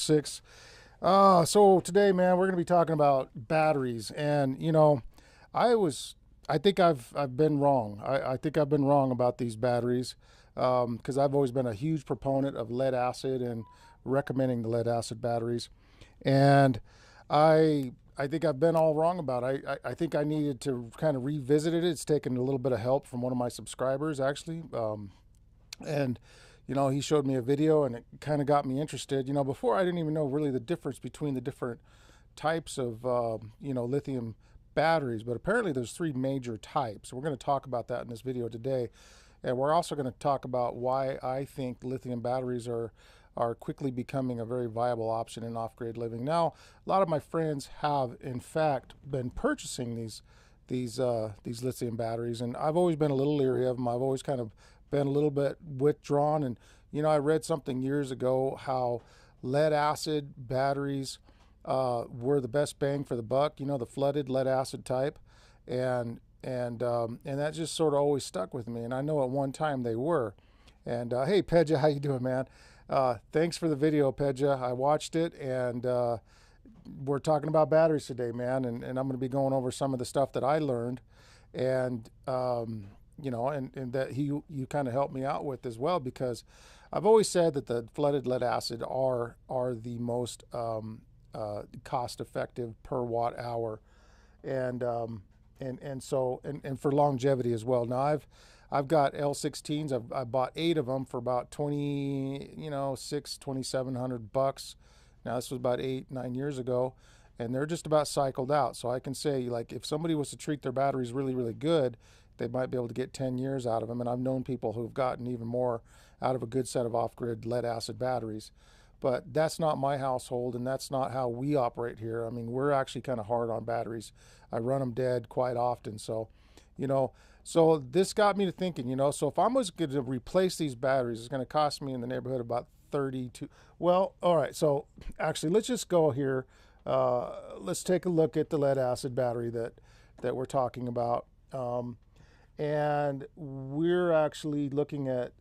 6. So today, man, we're going to be talking about batteries. And, I was, I think I've been wrong. I think I've been wrong about these batteries because I've always been a huge proponent of lead acid and recommending the lead acid batteries. And I think I've been all wrong about it. I think I needed to kind of revisit it. It's taken a little bit of help from one of my subscribers, actually. And he showed me a video and it kind of got me interested. Before I didn't even know really the difference between the different types of lithium batteries, but apparently there's 3 major types. We're going to talk about that in this video today. And we're also going to talk about why I think lithium batteries are quickly becoming a very viable option in off-grid living. Now, a lot of my friends have in fact been purchasing these lithium batteries, and I've always been a little leery of them. I've always kind of been a little bit withdrawn. And I read something years ago how lead acid batteries were the best bang for the buck. The flooded lead acid type, and that just sort of always stuck with me. And I know at one time they were. And hey, Pedja, how you doing, man? Thanks for the video, Pedja. I watched it, and we're talking about batteries today, man. And I'm going to be going over some of the stuff that I learned, and and that you kind of helped me out with as well, because I've always said that the flooded lead acid are the most cost-effective per watt hour, and for longevity as well. Now I've got L16s. I bought 8 of them for about 2,700 bucks. Now this was about 8-9 years ago, and they're just about cycled out. So I can say, like, if somebody was to treat their batteries really, really good, they might be able to get 10 years out of them. And I've known people who've gotten even more out of a good set of off-grid lead acid batteries. But that's not my household, and that's not how we operate here. I mean, we're actually kind of hard on batteries. I run them dead quite often. So, so this got me to thinking, so if I was going to replace these batteries, it's going to cost me in the neighborhood of about 32. Well, all right. So actually, let's just go here. Let's take a look at the lead acid battery that we're talking about. And we're actually looking at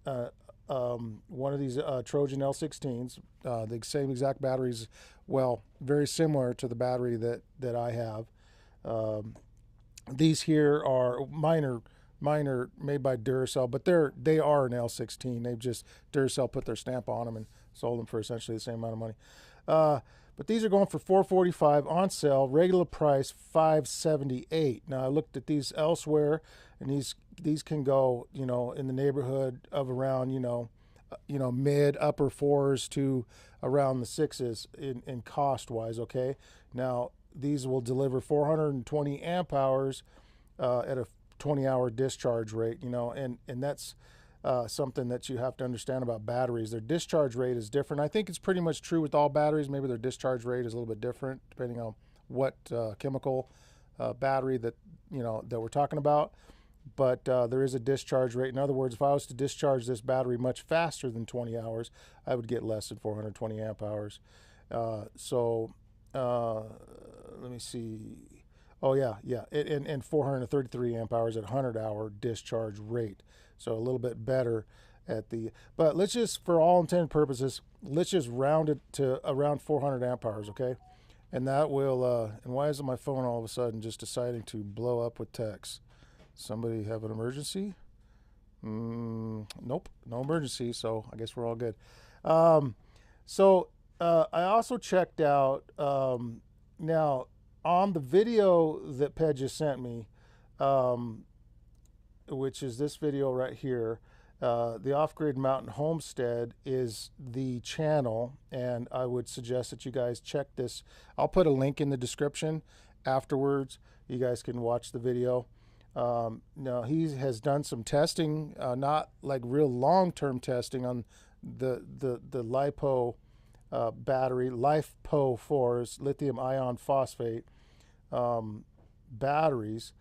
one of these Trojan L16s, the same exact batteries, well, very similar to the battery that I have. These here are mine are made by Duracell, but they are an L16. They've just Duracell put their stamp on them and sold them for essentially the same amount of money. But these are going for $445 on sale, regular price $578. Now I looked at these elsewhere, and these can go, in the neighborhood of around, mid upper 4s to around the 6s in cost wise. Okay. Now these will deliver 420 amp hours at a 20-hour discharge rate, and that's something that you have to understand about batteries. Their discharge rate is different. I think it's pretty much true with all batteries. Maybe their discharge rate is a little bit different depending on what chemical battery that we're talking about. But there is a discharge rate. In other words, if I was to discharge this battery much faster than 20 hours, I would get less than 420 amp hours. Let me see. Oh yeah, and 433 amp hours at 100-hour discharge rate. So a little bit better at the, but let's just, for all intended purposes, let's just round it to around 400 amp hours, okay? And that will, and why isn't my phone all of a sudden just deciding to blow up with text? Somebody have an emergency? Nope, no emergency, so I guess we're all good. I also checked out, now on the video that Pedja sent me, which is this video right here, the Off-Grid Mountain Homestead is the channel, and I would suggest that you guys check this. I'll put a link in the description afterwards. You guys can watch the video. Now he has done some testing, not like real long-term testing on the LiPo battery, LiFePO4's lithium ion phosphate batteries,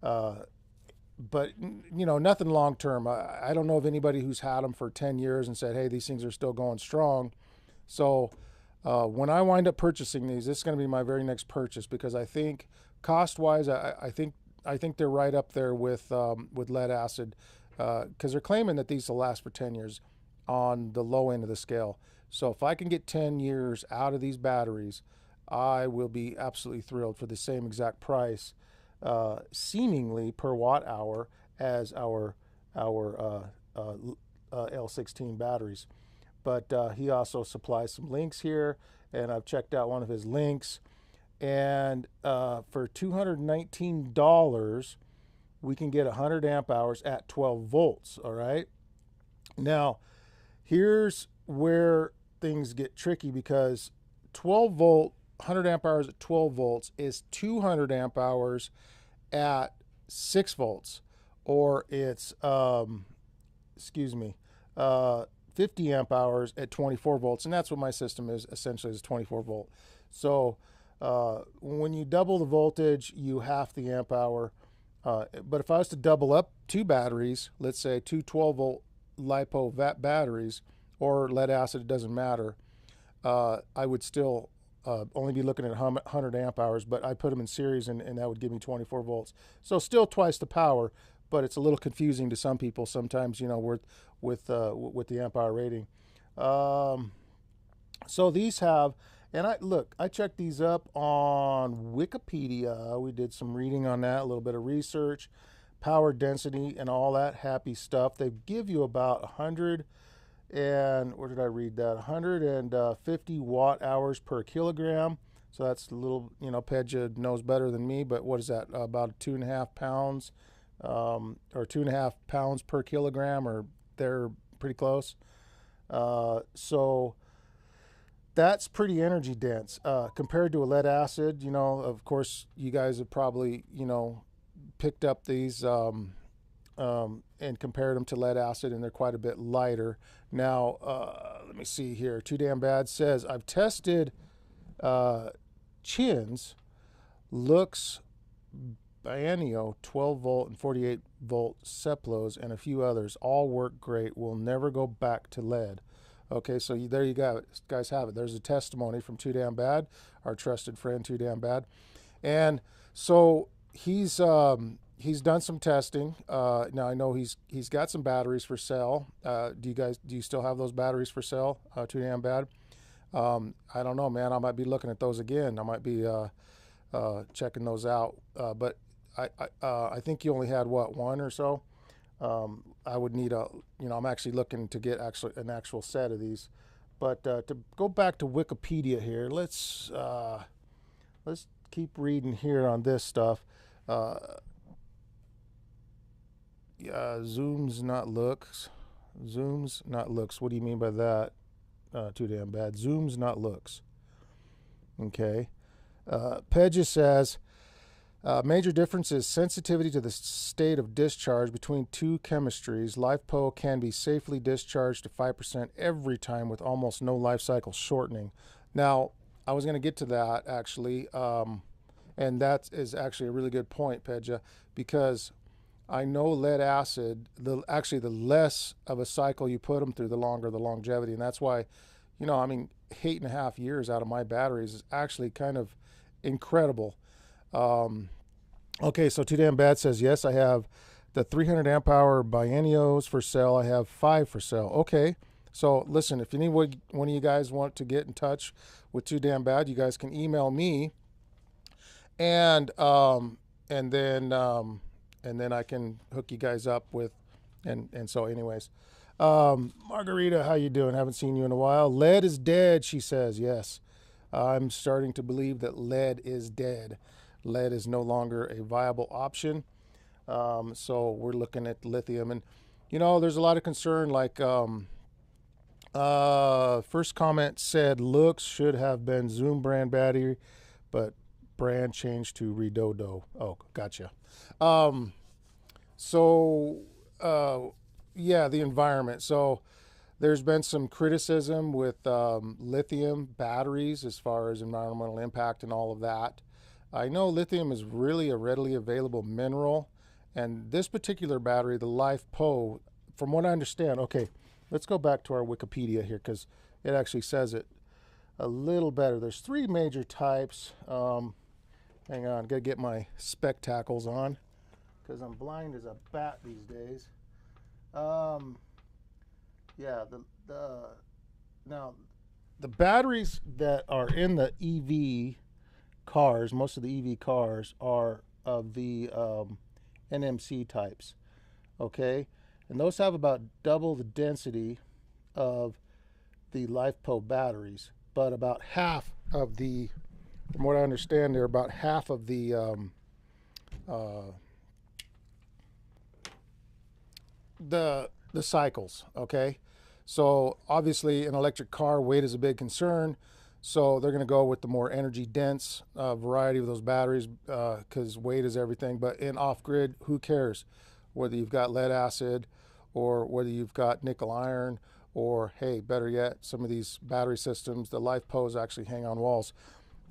but nothing long term. I don't know of anybody who's had them for 10 years and said, hey, these things are still going strong. So when I wind up purchasing these, this is going to be my very next purchase, because I think cost wise, I think they're right up there with lead acid, because they're claiming that these will last for 10 years on the low end of the scale. So if I can get 10 years out of these batteries, I will be absolutely thrilled for the same exact price, seemingly per watt hour, as our L16 batteries. But he also supplies some links here, and I've checked out one of his links. And for $219, we can get 100 amp hours at 12 volts. All right. Now, here's where things get tricky, because 12 volt, 100 amp hours at 12 volts is 200 amp hours at 6 volts, or it's, excuse me, 50 amp hours at 24 volts. And that's what my system is, essentially, is 24 volt. So when you double the voltage, you half the amp hour. But if I was to double up two batteries, let's say two 12 volt LiFePO4 batteries, or lead acid, it doesn't matter, I would still only be looking at 100 amp hours, but I put them in series, and that would give me 24 volts. So still twice the power, but it's a little confusing to some people sometimes, you know, with the amp hour rating. So these have, and I checked these up on Wikipedia. We did some reading on that, a little bit of research, power density and all that happy stuff. They give you about 100, and where did I read that? 150 watt hours per kilogram. So that's a little, you know, Pedja knows better than me, but what is that? About 2.5 pounds, or 2.5 pounds per kilogram, or they're pretty close. So that's pretty energy dense compared to a lead acid. You know, of course, you guys have probably, you know, picked up these and compared them to lead acid, and they're quite a bit lighter. Now, let me see here. Too Damn Bad says, I've tested Chin's, Lux, Bienio, 12 volt and 48 volt Ceplos, and a few others. All work great. We'll never go back to lead. Okay, so there you go, guys have it. There's a testimony from Too Damn Bad, our trusted friend Too Damn Bad. And so he's done some testing. Now I know he's got some batteries for sale. Do you still have those batteries for sale, Too Damn Bad? I don't know, man. I might be looking at those again. I might be checking those out. But I think you only had what, one or so. I would need I'm actually looking to get an actual set of these. But to go back to Wikipedia here, let's keep reading here on this stuff. Zooms not looks. Zooms not looks. What do you mean by that? Too Damn Bad. Zooms not looks. Okay. Pedja says, major difference is sensitivity to the state of discharge between two chemistries. LiFePO can be safely discharged to 5% every time with almost no life cycle shortening. Now, I was going to get to that, actually, and that is actually a really good point, Pedja, because I know lead acid, the less of a cycle you put them through, the longer the longevity. And that's why, you know, I mean, 8.5 years out of my batteries is actually kind of incredible. Okay, so Too Damn Bad says, yes, I have the 300 amp hour Biennios for sale. I have 5 for sale. Okay, so listen, if any one of you guys want to get in touch with Too Damn Bad, you guys can email me, and then I can hook you guys up with, and so anyways. Margarita, how you doing? Haven't seen you in a while. Lead is dead, she says. Yes, I'm starting to believe that lead is dead. Lead is no longer a viable option. So we're looking at lithium, and you know, there's a lot of concern. Like first comment said, looks should have been Zoom brand battery, but brand changed to Redodo. Oh, gotcha. Yeah, the environment. So there's been some criticism with lithium batteries as far as environmental impact and all of that. I know lithium is really a readily available mineral, and this particular battery, the LiFePO, from what I understand, okay, let's go back to our Wikipedia here, because it actually says it a little better. There's 3 major types. Hang on, gotta get my spectacles on, because I'm blind as a bat these days. Yeah, now the batteries that are in the EV cars, most of the EV cars are of the NMC types, okay? And those have about double the density of the LiFePO batteries, but about half of the, from what I understand, they're about half of uh, the cycles, okay? So obviously an electric car, weight is a big concern. So they're going to go with the more energy dense variety of those batteries because weight is everything. But in off-grid, who cares whether you've got lead acid or whether you've got nickel iron, or hey, better yet, some of these battery systems, the LiFePOs actually hang on walls.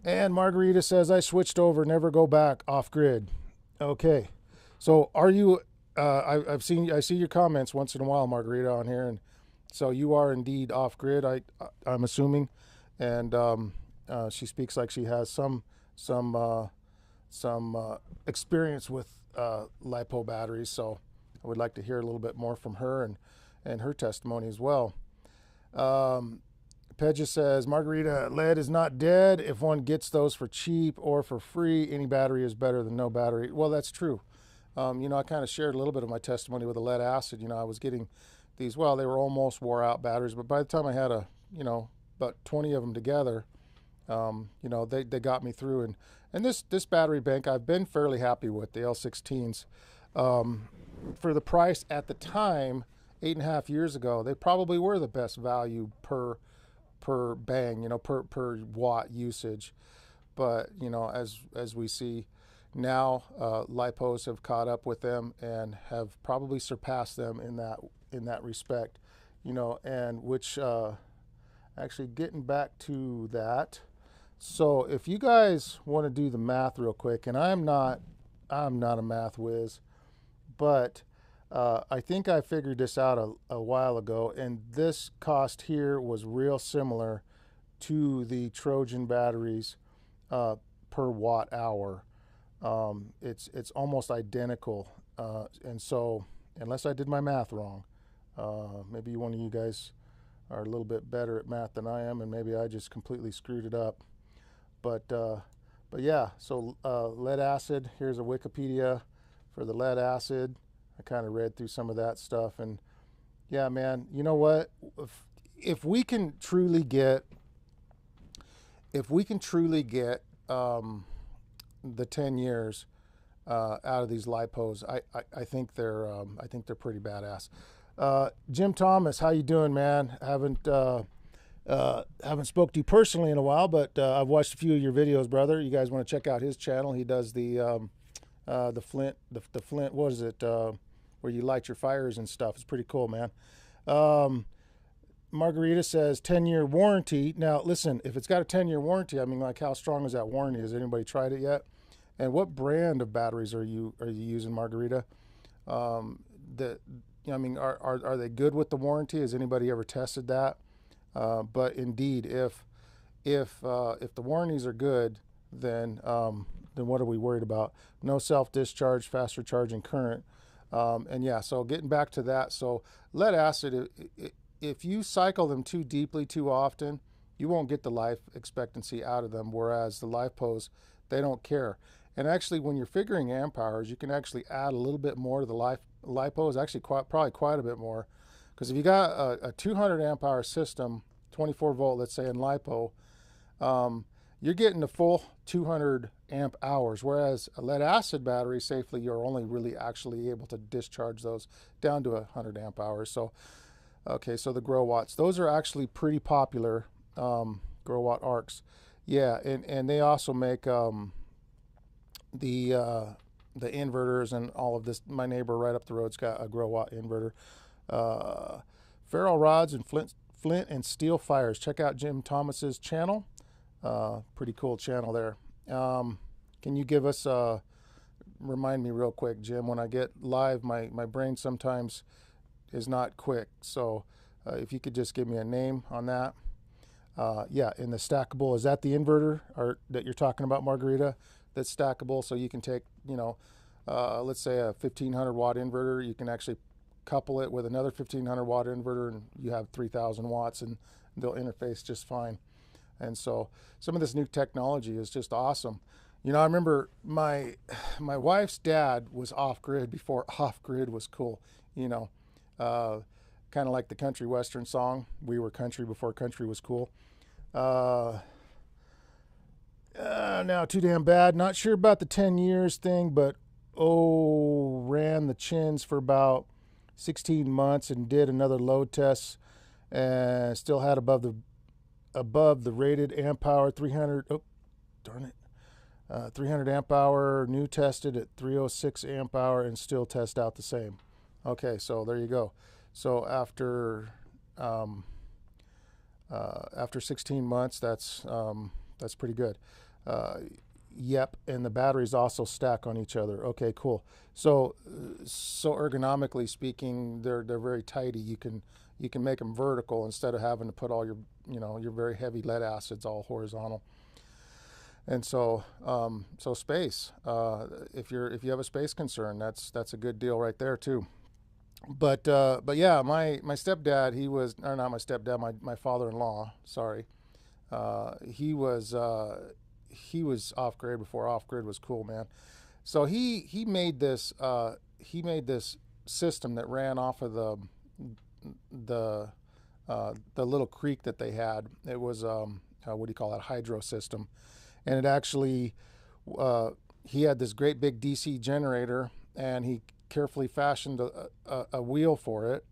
And Margarita says, I switched over, never go back off-grid. Okay, so are you, I see your comments once in a while, Margarita, on here, and so you are indeed off-grid, I'm assuming. And she speaks like she has some experience with LiPo batteries. So I would like to hear a little bit more from her and her testimony as well. Pedja says, Margarita, lead is not dead. If one gets those for cheap or for free, any battery is better than no battery. Well, that's true. You know, I kind of shared a little bit of my testimony with the lead acid. You know, I was getting these, well, they were almost wore out batteries, but by the time I had about 20 of them together, you know, they got me through. And this battery bank I've been fairly happy with, the L16s. For the price at the time, 8.5 years ago, they probably were the best value per bang, you know, per watt usage. But, you know, as we see now, LiPos have caught up with them and have probably surpassed them in that respect, you know, and which actually getting back to that. So if you guys want to do the math real quick, and I'm not a math whiz, but I think I figured this out a while ago, and this cost here was real similar to the Trojan batteries per watt hour. It's almost identical, and so unless I did my math wrong, maybe one of you guys are a little bit better at math than I am, and maybe I just completely screwed it up. But yeah, so lead acid, here's a Wikipedia for the lead acid. I kind of read through some of that stuff, and yeah, man, you know what? If we can truly get the 10 years out of these LiPos, I think they're pretty badass. Jim Thomas, how you doing, man? Haven't spoke to you personally in a while, but I've watched a few of your videos, brother. You guys want to check out his channel? He does the flint, what is it? Where you light your fires and stuff. It's pretty cool, man. Margarita says 10-year warranty. Now, listen, if it's got a 10-year warranty, I mean, like, how strong is that warranty? Has anybody tried it yet? And what brand of batteries are you using, Margarita? I mean, are they good with the warranty? Has anybody ever tested that? But indeed, if the warranties are good, then what are we worried about? No self-discharge, faster charging current. And yeah, so getting back to that, so lead acid, if you cycle them too deeply too often, you won't get the life expectancy out of them, whereas the LiPos, they don't care. And actually, when you're figuring amp hours, you can actually add a little bit more to the LiPos, actually probably quite a bit more, because if you got a 200 amp hour system, 24 volt, let's say in LiPo, you're getting the full 200 amp hours, whereas a lead acid battery safely, you're only really actually able to discharge those down to 100 amp hours. So, okay, so the grow watts, those are actually pretty popular, grow watt arcs. Yeah, and they also make the inverters and all of this. My neighbor right up the road's got a grow watt inverter. Ferrule rods and flint and steel fires. Check out Jim Thomas's channel. Pretty cool channel there. Can you give us remind me real quick, Jim, when I get live, my brain sometimes is not quick, so if you could just give me a name on that. Yeah, in the stackable, is that the inverter that you're talking about, Margarita, that's stackable? So you can take, you know, let's say a 1500 watt inverter, you can actually couple it with another 1500 watt inverter, and you have 3000 watts, and they'll interface just fine. And so some of this new technology is just awesome. You know, I remember my wife's dad was off grid before off grid was cool. You know, uh, kind of like the country western song, "We were country before country was cool." Uh, Now too damn bad. Not sure about the 10 years thing, but ran the chins for about 16 months and did another load test and still had above the rated amp hour 300. Oh, darn it. 300 amp hour, new tested at 306 amp hour, and still test out the same. Okay, so there you go. So after 16 months, that's pretty good. Yep, and the batteries also stack on each other. Okay, cool. So ergonomically speaking, they're very tidy. You can make them vertical instead of having to put all your very heavy lead acids all horizontal. And so space. If you have a space concern, that's a good deal right there too. But yeah, my stepdad, he was, or not my stepdad, my father-in-law. Sorry, he was off grid before off grid was cool, man. So he made this system that ran off of the little creek that they had. It was what do you call that, hydro system, and it actually he had this great big DC generator, and he carefully fashioned a wheel for it,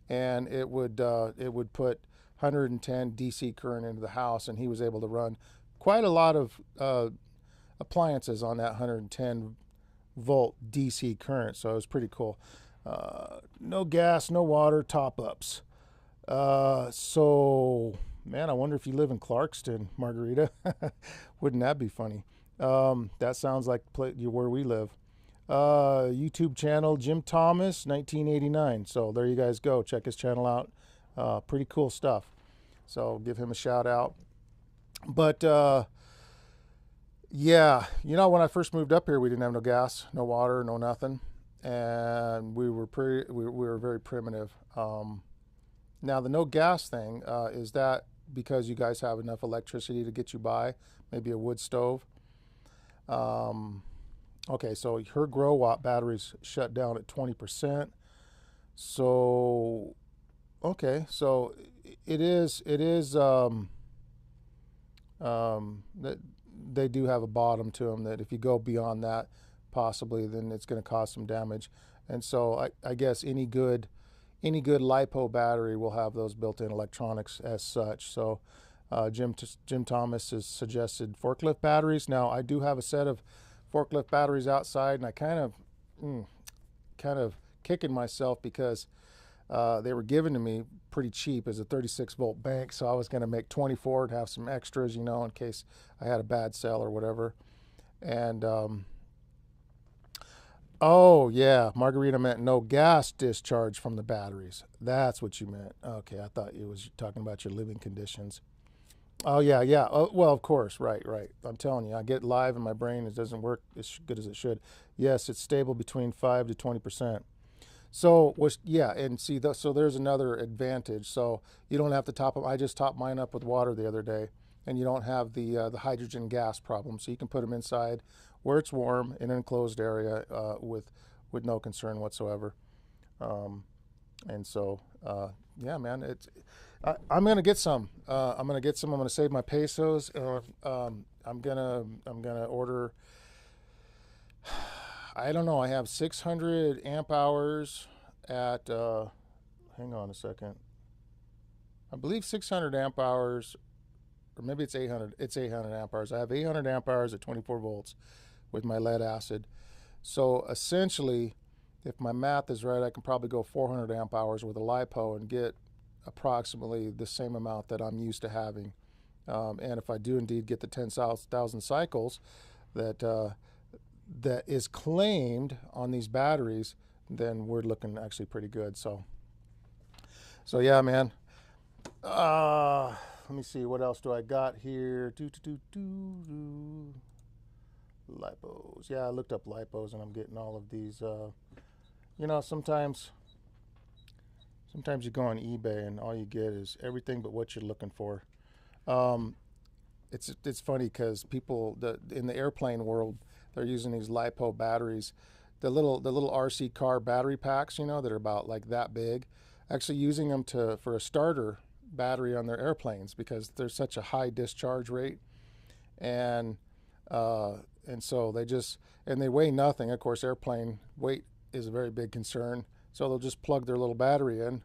and it would put 110 DC current into the house, and he was able to run quite a lot of appliances on that 110 volt DC current. So it was pretty cool. No gas, no water, top ups. So man, I wonder if you live in Clarkston, Margarita. Wouldn't that be funny? That sounds like where we live. YouTube channel Jim Thomas 1989. So there you guys go. Check his channel out. Pretty cool stuff. So give him a shout out. But yeah, you know, when I first moved up here, we didn't have no gas, no water, no nothing, and we were very primitive. Now the no gas thing, is that because you guys have enough electricity to get you by? Maybe a wood stove. Okay, so her grow watt batteries shut down at 20%. So okay, so it is that they do have a bottom to them, that if you go beyond that, possibly, then it's going to cause some damage. And so I guess any good LiPo battery will have those built-in electronics as such. So Jim Thomas has suggested forklift batteries. Now I do have a set of forklift batteries outside, and I kind of kicking myself because they were given to me pretty cheap as a 36 volt bank, so I was going to make 24 and have some extras, you know, in case I had a bad cell or whatever. And oh yeah, Margarita meant no gas discharge from the batteries. That's what you meant. Okay, I thought you was talking about your living conditions. Oh yeah, yeah. Oh, well, of course, right. I'm telling you, I get live in my brain. It doesn't work as good as it should. Yes, it's stable between 5 to 20%. So yeah, and see, so there's another advantage. So you don't have to top them. I just topped mine up with water the other day, and you don't have the hydrogen gas problem. So you can put them inside where it's warm in an enclosed area with no concern whatsoever. And so yeah, man, I'm gonna get some. I'm gonna save my pesos. I'm gonna order. I don't know. I have 600 amp hours at. Hang on a second. I believe 600 amp hours, or maybe it's 800. It's 800 amp hours. I have 800 amp hours at 24 volts with my lead acid. So essentially, if my math is right, I can probably go 400 amp hours with a LiPo and get approximately the same amount that I'm used to having. And if I do indeed get the 10,000 cycles that is claimed on these batteries, then we're looking actually pretty good. So yeah, man. Let me see, what else do I got here? LiPos. Yeah, I looked up LiPos, and I'm getting all of these. You know, sometimes Sometimes you go on eBay and all you get is everything but what you're looking for. Um, it's funny because people in the airplane world, they're using these LiPo batteries, the little RC car battery packs, that are about like that big, actually using them for a starter battery on their airplanes because there's such a high discharge rate, and uh, and so they weigh nothing. Of course, airplane weight is a very big concern, so they'll just plug their little battery in,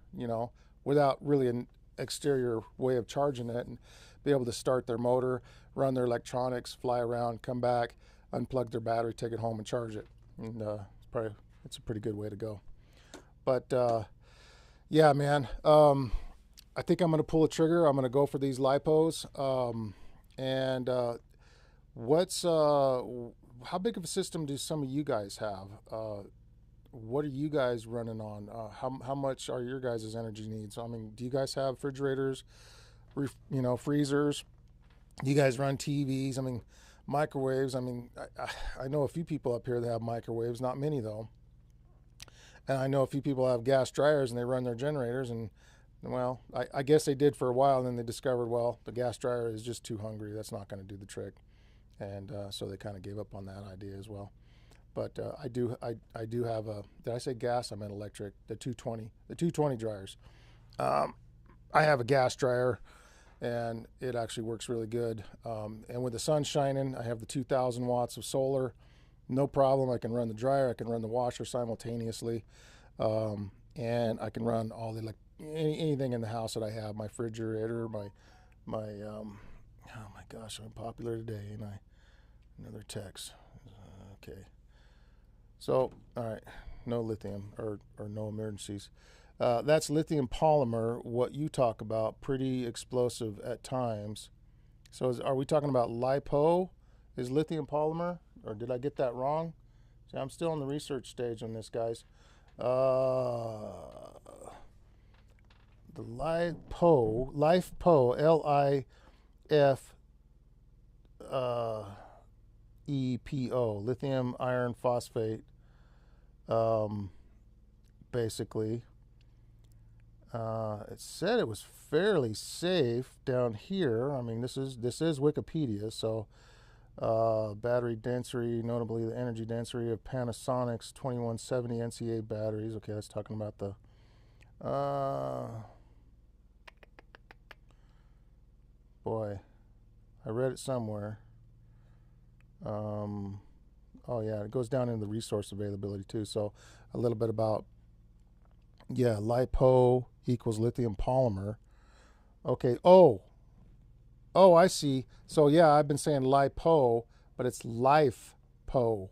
without really an exterior way of charging it, and be able to start their motor, run their electronics, fly around, come back, unplug their battery, take it home, and charge it. And it's a pretty good way to go. But yeah, man, I think I'm going to pull a trigger. I'm going to go for these lipos. And what's how big of a system do some of you guys have? What are you guys running on? How much are your guys' energy needs? I mean, do you guys have refrigerators, freezers? Do you guys run TVs? I mean, microwaves. I mean, I know a few people up here that have microwaves, not many though. And I know a few people have gas dryers and they run their generators. And well, I guess they did for a while, and then they discovered, well, the gas dryer is just too hungry. That's not going to do the trick. And so they kind of gave up on that idea as well. But I do have a, did I say gas? I meant electric, the 220 dryers. I have a gas dryer, and it actually works really good. And with the sun shining, I have the 2,000 watts of solar. No problem. I can run the dryer. I can run the washer simultaneously. And I can run all the anything in the house that I have. My refrigerator, oh my gosh, I'm popular today, ain't I? Another text. Okay. So, all right, no lithium or no emergencies. That's lithium polymer, what you talk about, pretty explosive at times. So are we talking about LiPo is lithium polymer, or did I get that wrong? See, I'm still in the research stage on this, guys. The LiFePO, LiFePO, lithium iron phosphate, basically. It said it was fairly safe down here. I mean, this is Wikipedia, so battery density, notably the energy density of Panasonic's 2170 NCA batteries. Okay, that's talking about the boy, I read it somewhere. Oh yeah, it goes down into the resource availability too. So a little bit about, yeah, LiPo equals lithium polymer. Okay. Oh, I see. So yeah, I've been saying LiPo, but it's LiFePO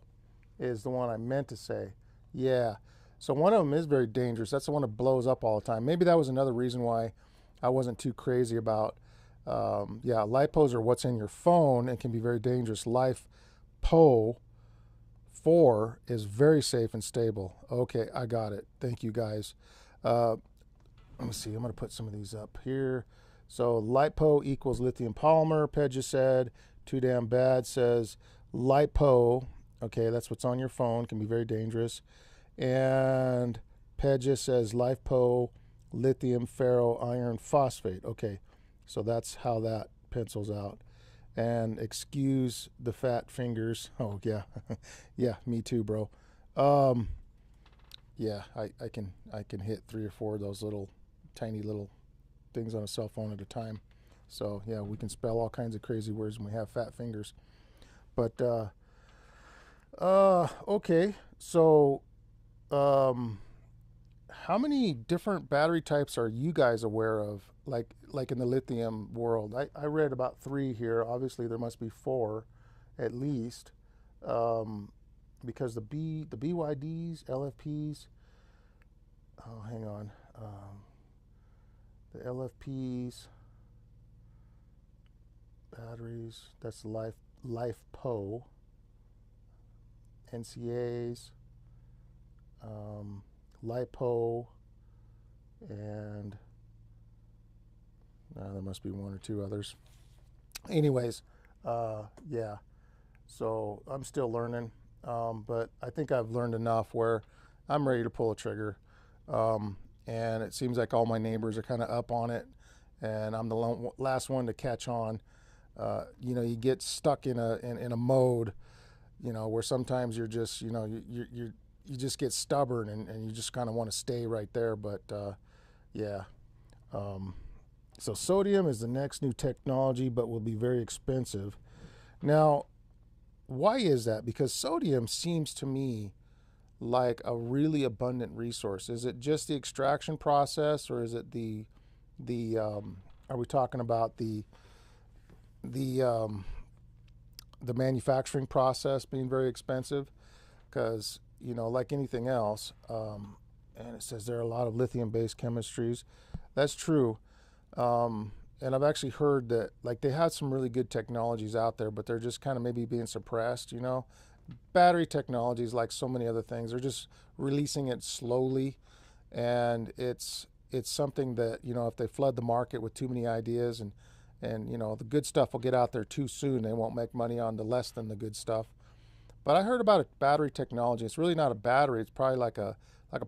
is the one I meant to say. Yeah. So one of them is very dangerous. That's the one that blows up all the time. Maybe that was another reason why I wasn't too crazy about. Yeah, lipos are what's in your phone and can be very dangerous. LiFePO4 is very safe and stable. Okay, I got it. Thank you, guys. Let me see. I'm going to put some of these up here. So LiPo equals lithium polymer. Pedja said. Too Damn Bad says LiPo. Okay, that's what's on your phone. Can be very dangerous. And Pedja says LiFePO lithium ferro iron phosphate. Okay, so that's how that pencils out. And excuse the fat fingers. Oh yeah, yeah, me too, bro. Yeah, I can hit 3 or 4 of those little tiny little things on a cell phone at a time. So yeah, we can spell all kinds of crazy words when we have fat fingers. But okay, so how many different battery types are you guys aware of? Like in the lithium world, I read about 3 here. Obviously, there must be 4, at least, because the BYDs, LFPs. Oh, hang on. The LFPs batteries. That's LiFePO. NCAs. LiPo, and there must be 1 or 2 others. Anyways, yeah, so I'm still learning, but I think I've learned enough where I'm ready to pull a trigger. and it seems like all my neighbors are kind of up on it, and I'm the last one to catch on. You get stuck in a mode, where sometimes you're just, you just get stubborn, and you just kind of want to stay right there. But yeah. Um, so sodium is the next new technology, but will be very expensive. Now, why is that? Because sodium seems to me like a really abundant resource. Is it just the extraction process, or is it the are we talking about the um, the manufacturing process being very expensive? Because like anything else, and it says there are a lot of lithium-based chemistries. That's true. And I've actually heard that like they had some really good technologies out there, but they're just kind of maybe being suppressed. Battery technologies, like so many other things, they're just releasing it slowly, and it's something that if they flood the market with too many ideas, and the good stuff will get out there too soon. They won't make money on the less than the good stuff. But I heard about a battery technology. It's really not a battery. It's probably like a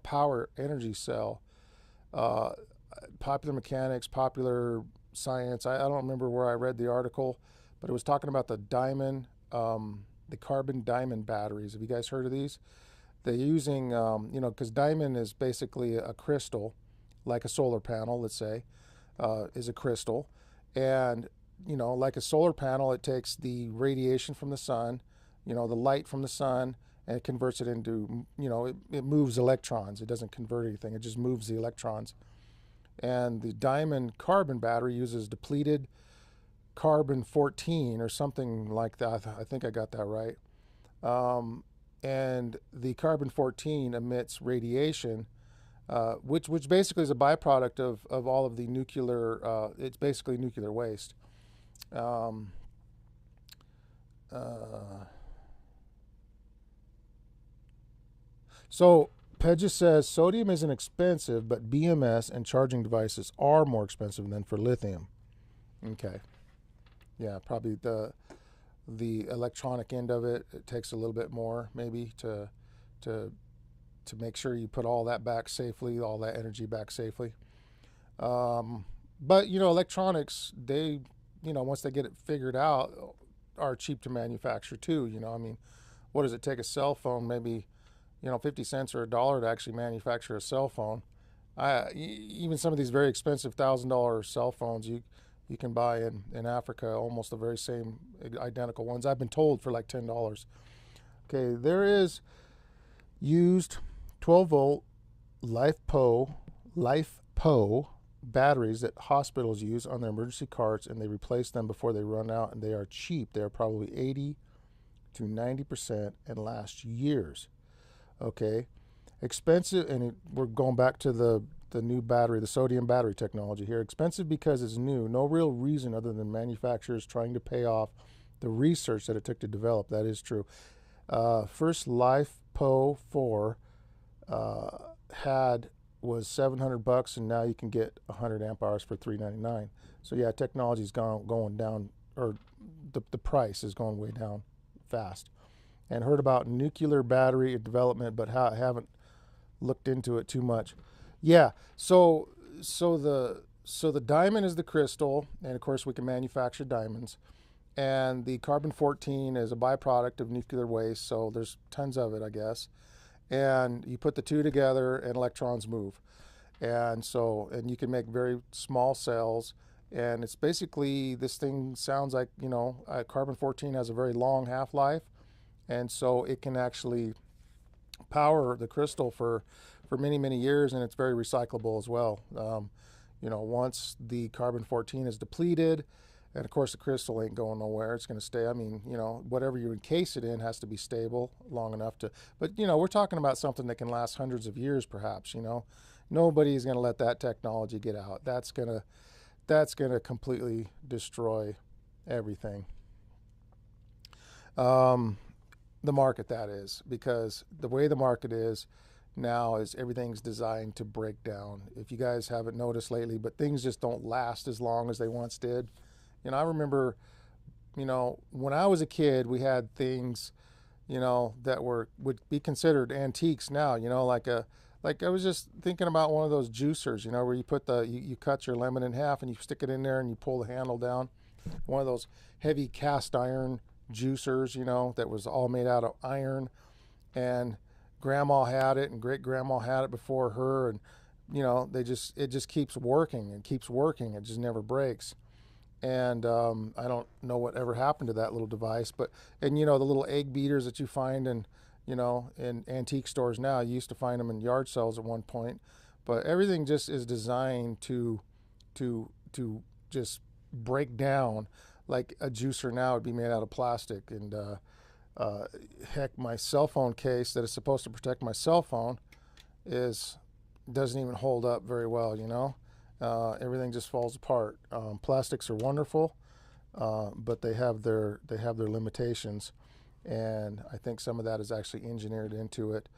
power energy cell. Uh, Popular Mechanics, Popular Science. I don't remember where I read the article, but it was talking about the carbon diamond batteries. Have you guys heard of these? They're using, because diamond is basically a crystal, like a solar panel, let's say, is a crystal. And, like a solar panel, it takes the radiation from the sun, the light from the sun, and it converts it into, it moves electrons. It doesn't convert anything, it just moves the electrons. And the diamond carbon battery uses depleted carbon 14 or something like that. I think I got that right. And the carbon 14 emits radiation, which basically is a byproduct of all of the nuclear, it's basically nuclear waste. Um, uh, so Pedja says sodium isn't expensive, but BMS and charging devices are more expensive than for lithium. Okay. Yeah, probably the electronic end of it takes a little bit more maybe to make sure you put all that back safely, all that energy back safely. But electronics, they once they get it figured out, are cheap to manufacture too. I mean, what does it take a cell phone? Maybe 50 cents or a dollar to actually manufacture a cell phone. Even some of these very expensive $1,000 cell phones you can buy in Africa, almost the very same identical ones. I've been told for like $10. Okay, there is used 12-volt LiFePO batteries that hospitals use on their emergency carts, and they replace them before they run out, and they are cheap. They are probably 80 to 90% and last years. Okay, expensive, and we're going back to the new battery, the sodium battery technology here. Expensive because it's new. No real reason other than manufacturers trying to pay off the research that it took to develop. That is true. First LiFePO4 was $700, and now you can get 100 amp hours for $399. So yeah, technology's going down, or the price is going way down fast. And heard about nuclear battery development, but haven't looked into it too much. Yeah, so the diamond is the crystal, and of course we can manufacture diamonds. And the carbon 14 is a byproduct of nuclear waste, so there's tons of it, I guess. And you put the two together, and electrons move. And you can make very small cells. And it's basically, this thing sounds like, carbon 14 has a very long half-life. And so it can actually power the crystal for many, many years, and it's very recyclable as well. Once the carbon 14 is depleted, and of course the crystal ain't going nowhere, it's going to stay. I mean, whatever you encase it in has to be stable long enough to, but we're talking about something that can last hundreds of years perhaps. Nobody's going to let that technology get out. That's going to completely destroy everything. The market, that is, because the way the market is now is everything's designed to break down. If you guys haven't noticed lately, but things just don't last as long as they once did. I remember, when I was a kid, we had things, that would be considered antiques now, like Like I was just thinking about one of those juicers, you know, where you put you cut your lemon in half and you stick it in there and you pull the handle down. One of those heavy cast iron juicers, you know, that was all made out of iron. And grandma had it and great grandma had it before her, and you know, it just keeps working and keeps working. It just never breaks. And I don't know what ever happened to that little device, but and you know the little egg beaters that you find in, you know, in antique stores now. You used to find them in yard sales at one point, but everything just is designed to just break down. Like a juicer now would be made out of plastic, and heck, my cell phone case that is supposed to protect my cell phone is doesn't even hold up very well. You know, everything just falls apart. Plastics are wonderful, but they have their limitations, and I think some of that is actually engineered into it.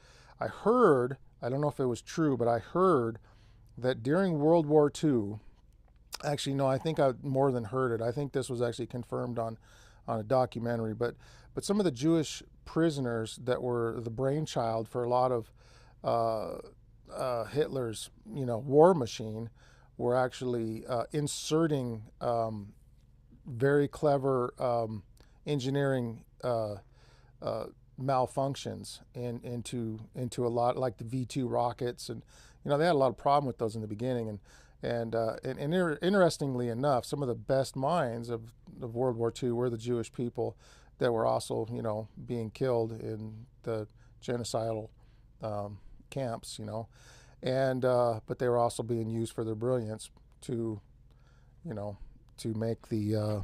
I don't know if it was true, but I heard that during World War II, actually no, I think I more than heard it. I think this was actually confirmed on a documentary, but some of the Jewish prisoners that were the brainchild for a lot of Hitler's, you know, war machine were actually inserting very clever engineering malfunctions into a lot, like the V2 rockets, and you know they had a lot of problem with those in the beginning, and interestingly enough, some of the best minds of World War II were the Jewish people that were also, you know, being killed in the genocidal camps, you know, and but they were also being used for their brilliance to, you know, to make the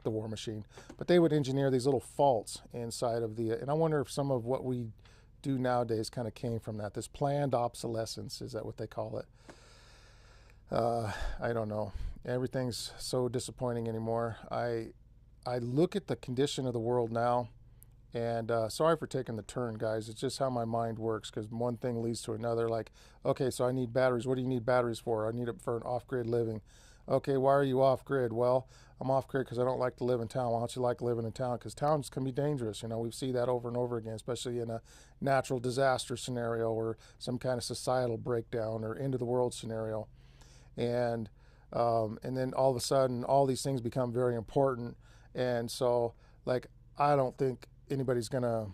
war machine. But they would engineer these little faults inside of and I wonder if some of what we do nowadays kind of came from that. This planned obsolescence, is that what they call it? I don't know. Everything's so disappointing anymore. I look at the condition of the world now, and sorry for taking the turn, guys. It's just how my mind works, because one thing leads to another. Like, okay, so I need batteries. What do you need batteries for? I need it for an off-grid living. Okay, why are you off-grid? Well, I'm off-grid because I don't like to live in town. Why don't you like living in town? Because towns can be dangerous. You know, we see that over and over again, especially in a natural disaster scenario or some kind of societal breakdown or end of the world scenario. And then all of a sudden, all these things become very important. And so, like, I don't think anybody's gonna.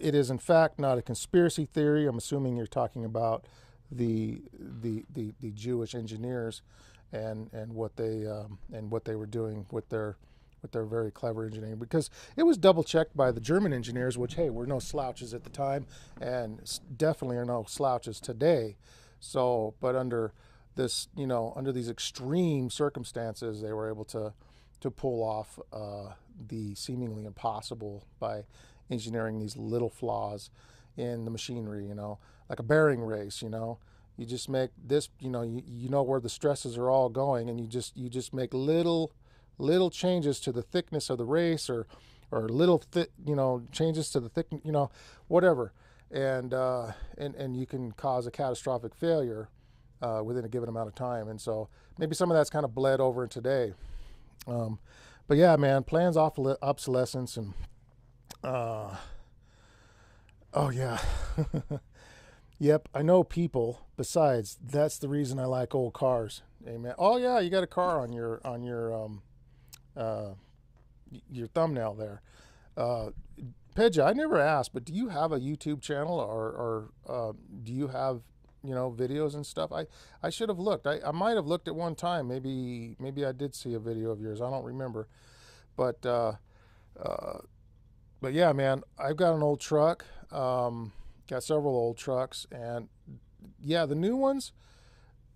It is in fact not a conspiracy theory. I'm assuming you're talking about the Jewish engineers and what they were doing with their very clever engineering, because it was double checked by the German engineers, which, hey, were no slouches at the time and definitely are no slouches today. So, but under this, you know, under these extreme circumstances, they were able to pull off the seemingly impossible by engineering these little flaws in the machinery, you know, like a bearing race, you know. You just make this, you know, you know where the stresses are all going, and you just make little changes to the thickness of the race, or little you know, changes to the thickness, you know, whatever, and you can cause a catastrophic failure within a given amount of time. And so maybe some of that's kind of bled over in today. But yeah, man, plans obsolescence, and oh yeah. Yep, I know people. Besides, that's the reason I like old cars. Amen. Oh yeah, you got a car on your thumbnail there. Pedja, I never asked, but do you have a YouTube channel, or do you have, you know, videos and stuff? I should have looked. I might have looked at one time. Maybe I did see a video of yours. I don't remember. But yeah, man, I've got an old truck. Got several old trucks, and yeah, the new ones,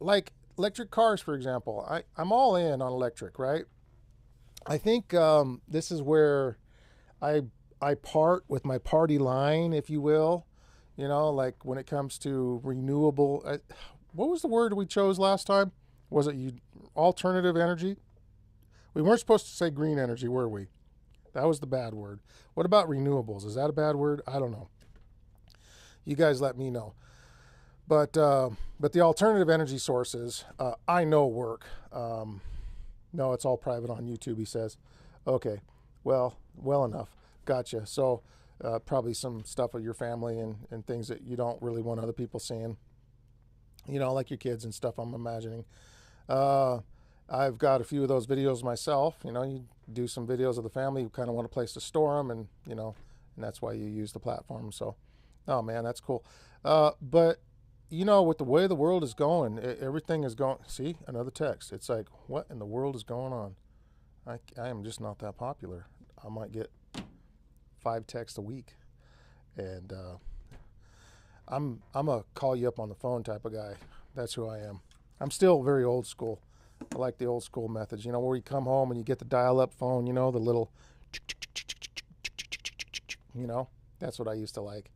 like electric cars, for example. I'm all in on electric, right? I think this is where I part with my party line, if you will. You know, like when it comes to renewable. What was the word we chose last time? Was it alternative energy? We weren't supposed to say green energy, were we? That was the bad word. What about renewables? Is that a bad word? I don't know. You guys let me know. But the alternative energy sources, I know work. No, it's all private on YouTube, he says. Okay, well enough. Gotcha. So probably some stuff of your family and things that you don't really want other people seeing, like your kids and stuff, I'm imagining. Uh, I've got a few of those videos myself. You do some videos of the family, you kind of want a place to store them, and that's why you use the platform. So, oh man, that's cool. But with the way the world is going, everything is going. See, another text. It's like, what in the world is going on? I am just not that popular. I might get 5 texts a week, and I'm a call you up on the phone type of guy. That's who I am. I'm still very old school. I like the old school methods. Where you come home and you get the dial-up phone. The little. That's what I used to like.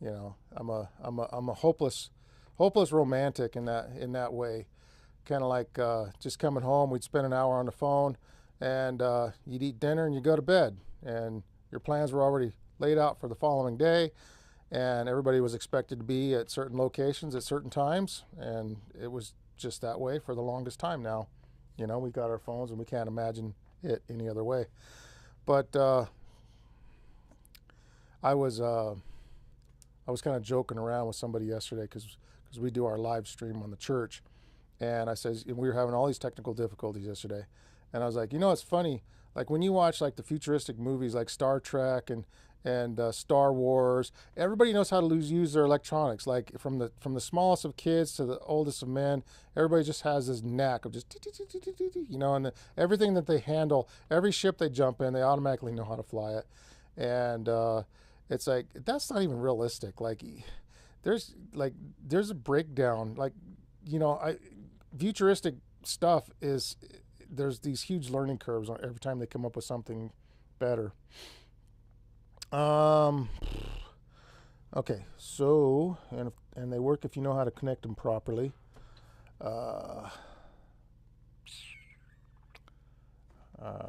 I'm a hopeless romantic in that way. Kind of like just coming home. We'd spend an hour on the phone, and you'd eat dinner and you go to bed, and your plans were already laid out for the following day, and everybody was expected to be at certain locations at certain times, and it was just that way for the longest time now. We got our phones and we can't imagine it any other way. But I was kind of joking around with somebody yesterday because we do our live stream on the church, and I says, and we were having all these technical difficulties yesterday, and I was like, it's funny, like when you watch like the futuristic movies like Star Trek and Star Wars, everybody knows how to use their electronics. Like from the smallest of kids to the oldest of men, everybody just has this knack of just and everything that they handle, every ship they jump in, they automatically know how to fly it, and it's like that's not even realistic. Like there's a breakdown. Like futuristic stuff is there's these huge learning curves on every time they come up with something better. Okay, so and they work if you know how to connect them properly. I'm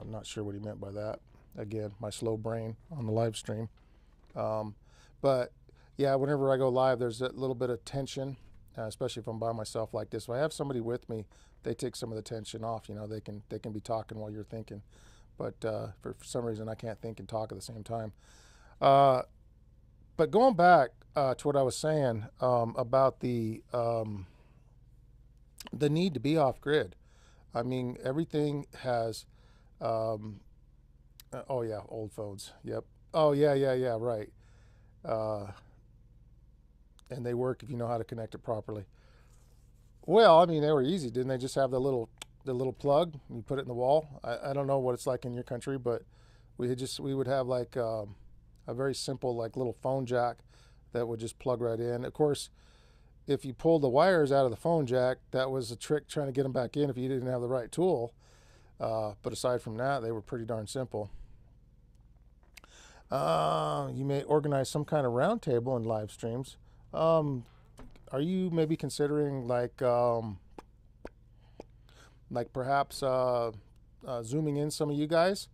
not sure what he meant by that. Again, my slow brain on the live stream. But yeah, whenever I go live, there's a little bit of tension, especially if I'm by myself like this. If I have somebody with me, they take some of the tension off. They can be talking while you're thinking, but for some reason I can't think and talk at the same time. But going back to what I was saying about the need to be off grid. I mean, everything has. Oh yeah, old phones. Yep. Oh yeah. Right. And they work if you know how to connect it properly. Well, I mean, they were easy, didn't they? Just have the little plug and you put it in the wall. I don't know what it's like in your country, but we would have like a very simple like little phone jack that would just plug right in. Of course, if you pulled the wires out of the phone jack, that was a trick trying to get them back in if you didn't have the right tool. But aside from that, they were pretty darn simple. You may organize some kind of roundtable in live streams. Are you maybe considering like perhaps zooming in some of you guys?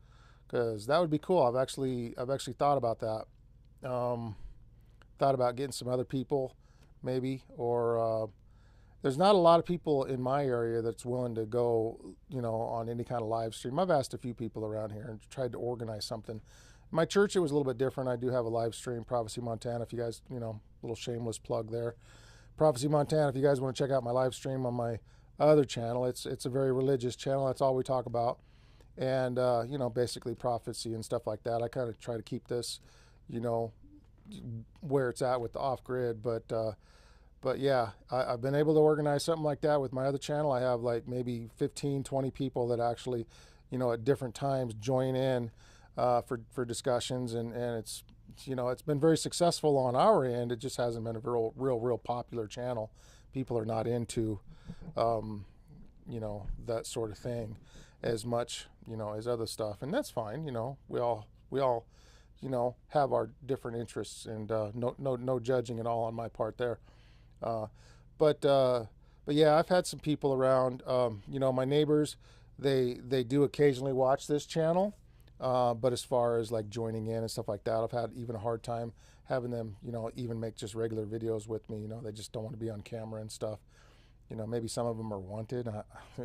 Because that would be cool. I've actually thought about that. Thought about getting some other people, maybe, or there's not a lot of people in my area that's willing to go, on any kind of live stream. I've asked a few people around here and tried to organize something. My church, it was a little bit different. I do have a live stream, Prophecy Montana. If you guys, little shameless plug there. Prophecy Montana, if you guys want to check out my live stream on my other channel, it's a very religious channel. That's all we talk about. And, basically prophecy and stuff like that. I kind of try to keep this, where it's at with the off-grid. But yeah, I've been able to organize something like that with my other channel. I have like maybe 15, 20 people that actually, at different times join in for discussions. And it's been very successful on our end. It just hasn't been a real popular channel. People are not into, that sort of thing as much, as other stuff. And that's fine. We all, have our different interests, and no judging at all on my part there. But yeah, I've had some people around, my neighbors, they do occasionally watch this channel. But as far as like joining in and stuff like that, I've had even a hard time having them, even make just regular videos with me. They just don't want to be on camera and stuff. Maybe some of them are wanted,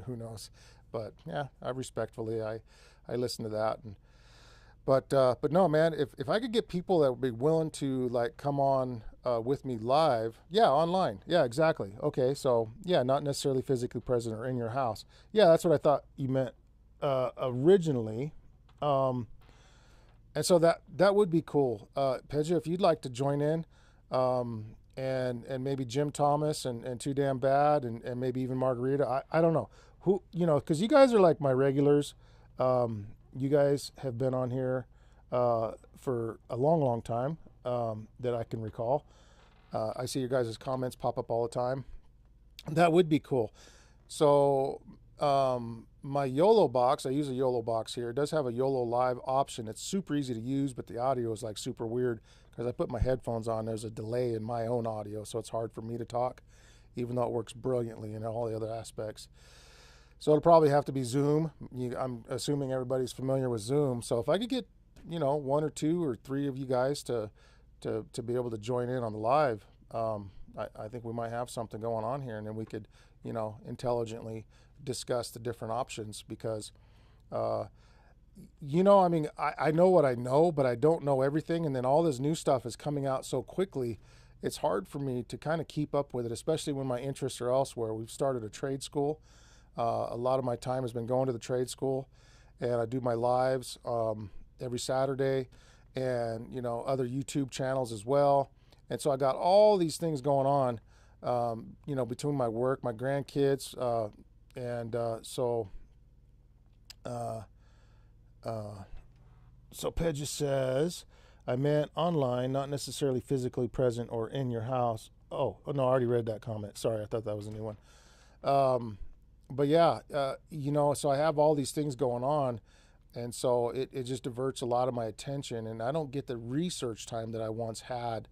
who knows? But yeah, I respectfully, I listen to that. But no, man. If I could get people that would be willing to like come on with me live, yeah, online, yeah, exactly. Okay, so yeah, not necessarily physically present or in your house. Yeah, that's what I thought you meant originally. Um, and so that would be cool. Pedja, if you'd like to join in, and maybe Jim Thomas and Too Damn Bad and maybe even Margarita. I don't know who, because you guys are like my regulars. You guys have been on here for a long, long time that I can recall. I see your guys' comments pop up all the time. That would be cool. So my YOLO box, I use a YOLO box here. It does have a YOLO Live option. It's super easy to use, but the audio is like super weird because I put my headphones on. There's a delay in my own audio, so it's hard for me to talk, even though it works brilliantly in all the other aspects. So it'll probably have to be Zoom. I'm assuming everybody's familiar with Zoom. So if I could get, one or two or three of you guys to be able to join in on the live, I think we might have something going on here, and then we could, intelligently discuss the different options because, I mean, I know what I know, but I don't know everything. And then all this new stuff is coming out so quickly. It's hard for me to kind of keep up with it, especially when my interests are elsewhere. We've started a trade school. A lot of my time has been going to the trade school, and I do my lives every Saturday, and other YouTube channels as well. And so I got all these things going on, between my work, my grandkids, and so. So Pedja says, I meant online, not necessarily physically present or in your house. Oh no, I already read that comment. Sorry, I thought that was a new one. But yeah, so I have all these things going on, and so it just diverts a lot of my attention, and I don't get the research time that I once had.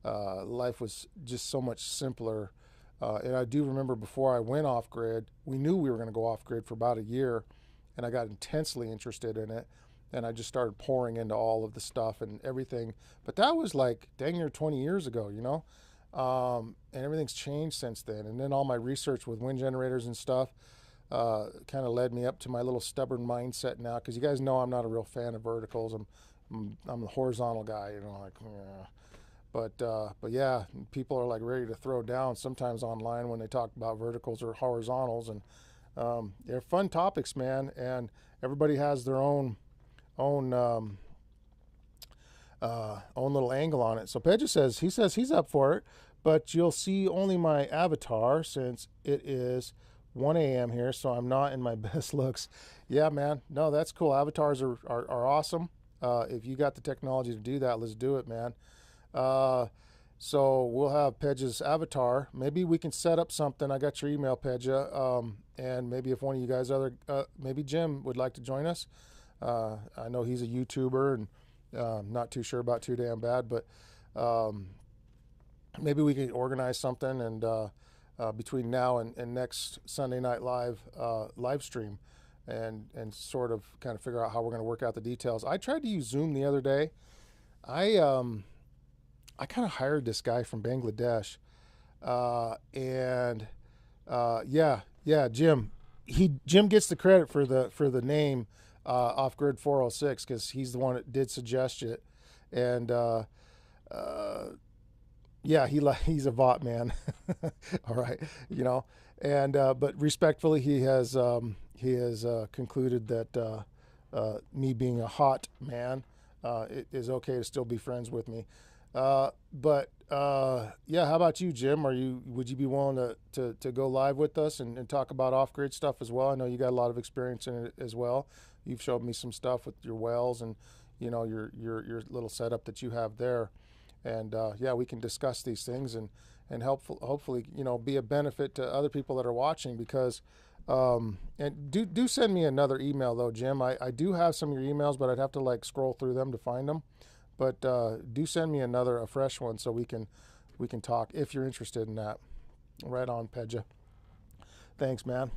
Life was just so much simpler. And I do remember before I went off grid, we knew we were going to go off grid for about a year, and I got intensely interested in it. And I just started pouring into all of the stuff and everything. But that was like dang near 20 years ago, and everything's changed since then. And then all my research with wind generators and stuff kind of led me up to my little stubborn mindset now. Because you guys know I'm not a real fan of verticals. I'm a horizontal guy, like. Yeah. But yeah, people are like ready to throw down sometimes online when they talk about verticals or horizontals, and they're fun topics, man. And everybody has their own own little angle on it. So Pedja says he's up for it, but you'll see only my avatar since it is 1 a.m. here, so I'm not in my best looks. Yeah, man. No, that's cool. Avatars are awesome. If you got the technology to do that, let's do it, man. So we'll have Pedja's avatar. Maybe we can set up something. I got your email, Pedja. And maybe if one of you guys maybe Jim would like to join us. I know he's a YouTuber, and not too sure about Too Damn Bad, but maybe we could organize something, and between now and next Sunday Night Live live stream, and sort of kind of figure out how we're going to work out the details. I tried to use Zoom the other day. I kind of hired this guy from Bangladesh, and yeah, Jim. Jim gets the credit for the name Off Grid 406 because he's the one that did suggest it, and yeah, he's a bot, man. All right, and but respectfully, he has concluded that me being a hot man, it is okay to still be friends with me. But yeah, how about you, Jim? Would you be willing to go live with us and talk about off-grid stuff as well? I know you got a lot of experience in it as well. You've showed me some stuff with your wells and your little setup that you have there, and yeah, we can discuss these things and hopefully be a benefit to other people that are watching, because and do send me another email though, Jim. I do have some of your emails, but I'd have to like scroll through them to find them. But do send me a fresh one so we can talk if you're interested in that. Right on, Pedja. Thanks, man.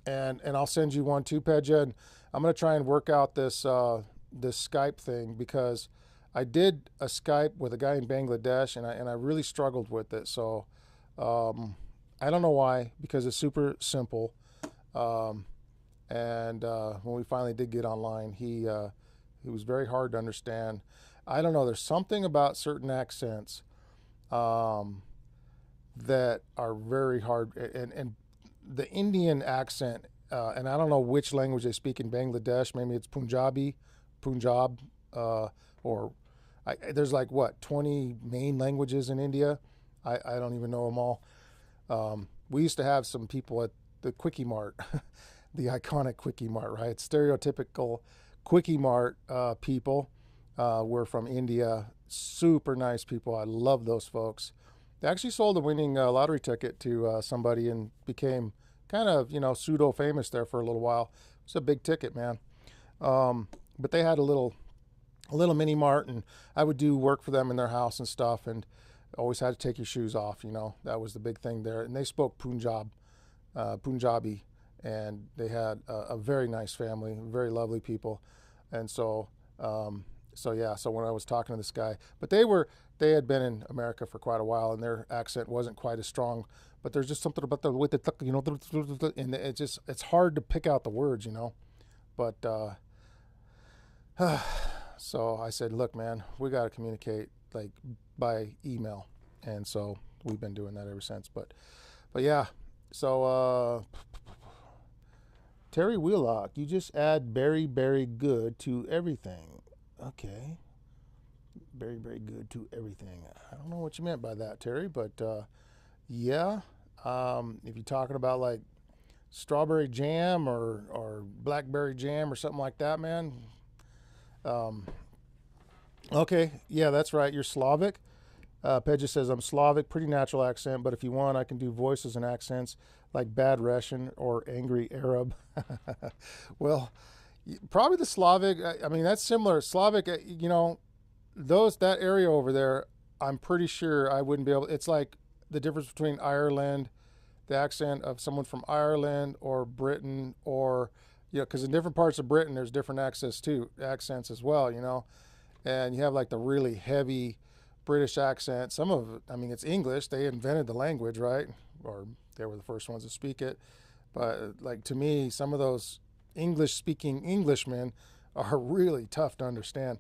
And I'll send you one too, Pedja. And I'm gonna try and work out this Skype thing, because I did a Skype with a guy in Bangladesh, and I really struggled with it. So I don't know why, because it's super simple. And when we finally did get online, he was very hard to understand. I don't know. There's something about certain accents um, that are very hard, and the Indian accent, and I don't know which language they speak in Bangladesh. Maybe it's Punjab, or there's like what 20 main languages in India. I don't even know them all. We used to have some people at the Quickie Mart, the iconic Quickie Mart, right? Stereotypical Quickie Mart people were from India. Super nice people. I love those folks. They actually sold a winning lottery ticket to somebody and became kind of, pseudo famous there for a little while. It's a big ticket, man. But they had a little mini mart, and I would do work for them in their house and stuff, and always had to take your shoes off. That was the big thing there. And they spoke Punjabi, and they had a very nice family, very lovely people. And so yeah, so when I was talking to this guy, but they had been in America for quite a while, and their accent wasn't quite as strong. But there's just something about the way and it's hard to pick out the words. But so I said, look, man, we got to communicate like by email, and so we've been doing that ever since. But yeah, so Terry Wheelock, you just add very, very good to everything. Okay. Very, very good to everything. I don't know what you meant by that, Terry, but yeah. If you're talking about like strawberry jam or blackberry jam or something like that, man. Okay. Yeah, that's right. You're Slavic. Pedja says, I'm Slavic, pretty natural accent, but if you want, I can do voices and accents like bad Russian or angry Arab. Well, probably the Slavic. I mean, that's similar. Slavic, that area over there, I'm pretty sure I wouldn't be able. It's like the difference between Ireland, the accent of someone from Ireland or Britain, or because in different parts of Britain there's different accents as well, and you have like the really heavy British accent. Some of it, I mean, it's English. They invented the language, right? Or they were the first ones to speak it. But like to me, some of those English-speaking Englishmen are really tough to understand.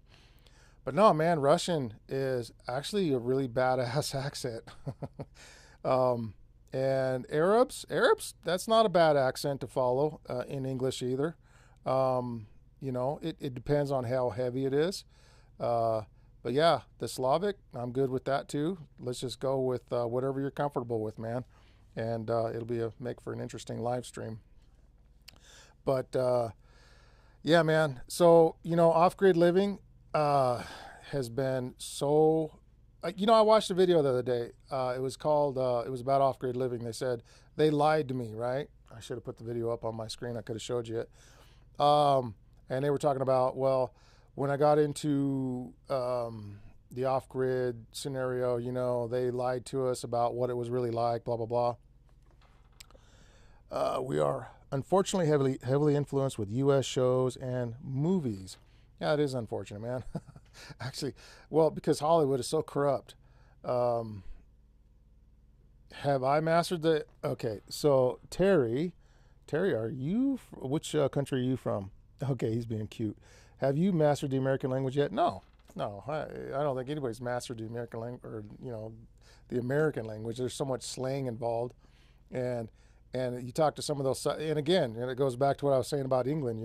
But no, man, Russian is actually a really badass accent. And Arabs, that's not a bad accent to follow in English either. It depends on how heavy it is. But yeah, the Slavic, I'm good with that too. Let's just go with whatever you're comfortable with, man. And it'll make for an interesting live stream. But yeah, man. So, off-grid living has been so. I watched a video the other day. It was about off-grid living. They said they lied to me, right? I should have put the video up on my screen. I could have showed you it. And they were talking about, well, when I got into the off-grid scenario, they lied to us about what it was really like, blah, blah, blah. We are unfortunately heavily influenced with U.S. shows and movies. Yeah, it is unfortunate, man. Actually, well, because Hollywood is so corrupt. Have I mastered the? Okay, so Terry, which country are you from? Okay, he's being cute. Have you mastered the American language yet? No. I don't think anybody's mastered the American language, or the American language. There's so much slang involved, and you talk to some of those, and again, and it goes back to what I was saying about England.